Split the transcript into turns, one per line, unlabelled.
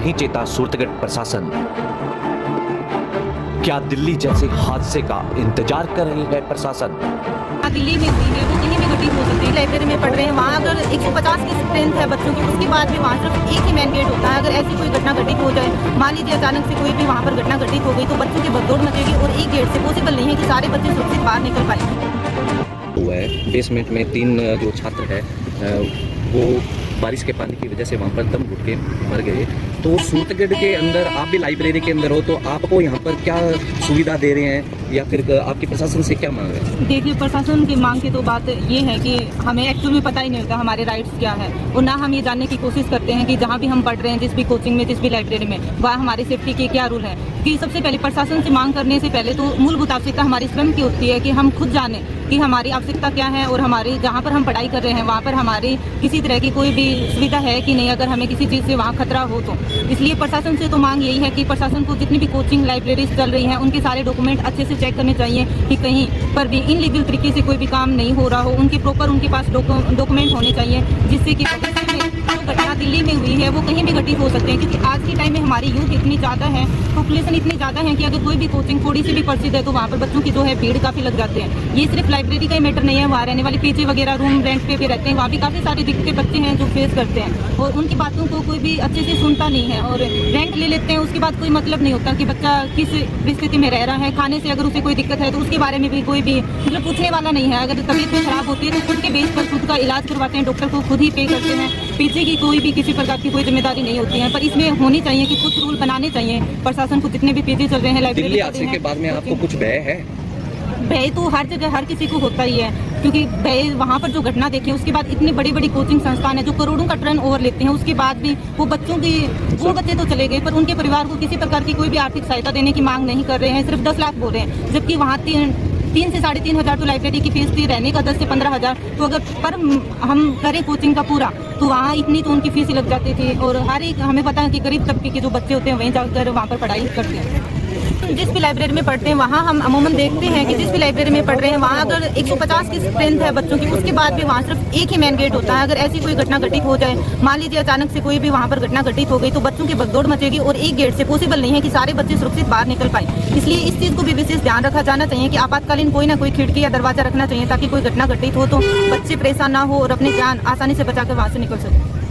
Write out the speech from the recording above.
नहीं चेता सूरतगढ़ प्रशासन। क्या दिल्ली जैसे हादसे का इंतजार कर रही है प्रशासन?
दिल्ली में हुई है वो कहीं भी घटित हो सकती है। लाइब्रेरी में पढ़ रहे हैं, वहाँ अगर 150 की स्ट्रेंथ है बच्चों की, उसके बाद भी वहाँ सिर्फ एक ही मेन गेट होता है। अगर ऐसी कोई घटना घटित हो जाए, मान लीजिए अचानक से कोई भी वहाँ पर घटना घटित हो गई, तो बच्चों की भगदौड़ मचेगी और एक गेट से पॉसिबल नहीं है कि सारे बच्चे सुरक्षित बाहर निकल पाएंगे।
हुआ है बेसमेंट में 3 जो छात्र है वो बारिश के पानी की वजह से वहाँ पर दम घुट के मर गए। तो सूरतगढ़ के अंदर आप भी लाइब्रेरी के अंदर हो, तो आपको यहाँ पर क्या सुविधा दे रहे हैं या फिर आपकी प्रशासन से क्या मांग है?
देखिए, प्रशासन की मांग की तो बात ये है कि हमें एक्चुअल में पता ही नहीं होता हमारे राइट्स क्या है, और ना हम ये जानने की कोशिश करते हैं कि जहाँ भी हम पढ़ रहे हैं, जिस भी कोचिंग में, जिस भी लाइब्रेरी में, वहाँ हमारी सेफ्टी के क्या रूल है। कि सबसे पहले प्रशासन से मांग करने से पहले तो मूलभूत आवश्यकता हमारी स्वयं की होती है कि हम खुद जानें कि हमारी आवश्यकता क्या है, और हमारी जहाँ पर हम पढ़ाई कर रहे हैं वहाँ पर हमारी किसी तरह की कोई भी सुविधा है कि नहीं, अगर हमें किसी चीज़ से वहाँ खतरा हो तो। इसलिए प्रशासन से तो मांग यही है कि प्रशासन को जितनी भी कोचिंग लाइब्रेरीज चल रही हैं उनके सारे डॉक्यूमेंट अच्छे से चेक करने चाहिए कि कहीं पर भी इनलीगल तरीके से कोई भी काम नहीं हो रहा हो। उनके प्रॉपर उनके पास डॉक्यूमेंट होने चाहिए, जिससे कि घटना दिल्ली में हुई है वो कहीं भी घटित हो सकते हैं। क्योंकि आज के टाइम में हमारी यूथ इतनी ज़्यादा है, पॉपुलेशन इतनी ज़्यादा है कि अगर कोई भी कोचिंग थोड़ी सी भी प्रसिद्ध है तो वहाँ पर बच्चों की जो है भीड़ काफ़ी लग जाते हैं। ये सिर्फ लाइब्रेरी का ही मैटर नहीं है, वहाँ रहने वाले पीछे वगैरह रूम रेंट पे भी रहते हैं, वहाँ भी काफ़ी सारे दिक्कतें बच्चे हैं जो फेस करते हैं, और उनकी बातों को कोई भी अच्छे से सुनता नहीं है, और रेंट ले लेते हैं। उसके बाद कोई मतलब नहीं होता कि बच्चा किस परिस्थिति में रह रहा है। खाने से अगर उसे कोई दिक्कत है तो उसके बारे में भी कोई भी मतलब पूछने वाला नहीं है। अगर तबीयत में खराब होती है तो खुद के बेस पर खुद का इलाज करवाते हैं, डॉक्टर को खुद ही पे करते हैं, पीछे की कोई भी किसी प्रकार की कोई जिम्मेदारी नहीं होती है। पर इसमें होनी चाहिए कि कुछ रूल बनाने चाहिए प्रशासन को। जितने भी पीछे चल रहे हैं लाइब्रेरी
दिल्ली हादसे के बाद में आपको कुछ भय है?
भय तो हर जगह हर किसी को होता ही है, क्योंकि भय वहाँ पर जो घटना देखी है उसके बाद इतनी बड़ी बड़ी कोचिंग संस्थान है जो करोड़ों का टर्न ओवर लेते हैं, उसके बाद भी वो बच्चों की वो बच्चे तो चले गए पर उनके परिवार को किसी प्रकार की कोई भी आर्थिक सहायता देने की मांग नहीं कर रहे हैं। सिर्फ 10 लाख बोल रहे हैं, जबकि वहाँ 3 से 3.5 हज़ार तो लाइब्रेरी की फीस थी, रहने का 10 से 15 हज़ार। तो अगर पर हम करें कोचिंग का पूरा तो वहाँ इतनी तो उनकी फीस ही लग जाती थी। और हर एक हमें पता है कि गरीब तबके के जो बच्चे होते हैं वहीं जाकर वहाँ पर पढ़ाई करते हैं। जिस भी लाइब्रेरी में पढ़ते हैं वहाँ हम अमूमन देखते हैं कि जिस भी लाइब्रेरी में पढ़ रहे हैं वहाँ अगर 150 की स्ट्रेंथ है बच्चों की, उसके बाद भी वहाँ सिर्फ एक ही मेन गेट होता है। अगर ऐसी कोई घटना घटित हो जाए, मान लीजिए अचानक से कोई भी वहाँ पर घटना घटित हो गई, तो बच्चों की भगदौड़ मचेगी और एक गेट से पॉसिबल नहीं है कि सारे बच्चे सुरक्षित बाहर निकल पाए। इसलिए इस चीज़ को भी विशेष ध्यान रखा जाना चाहिए कि आपातकालीन कोई ना कोई खिड़की या दरवाजा रखना चाहिए, ताकि कोई घटना घटित हो तो बच्चे परेशान ना हो और अपनी जान आसानी से बचाकर वहाँ से निकल सके।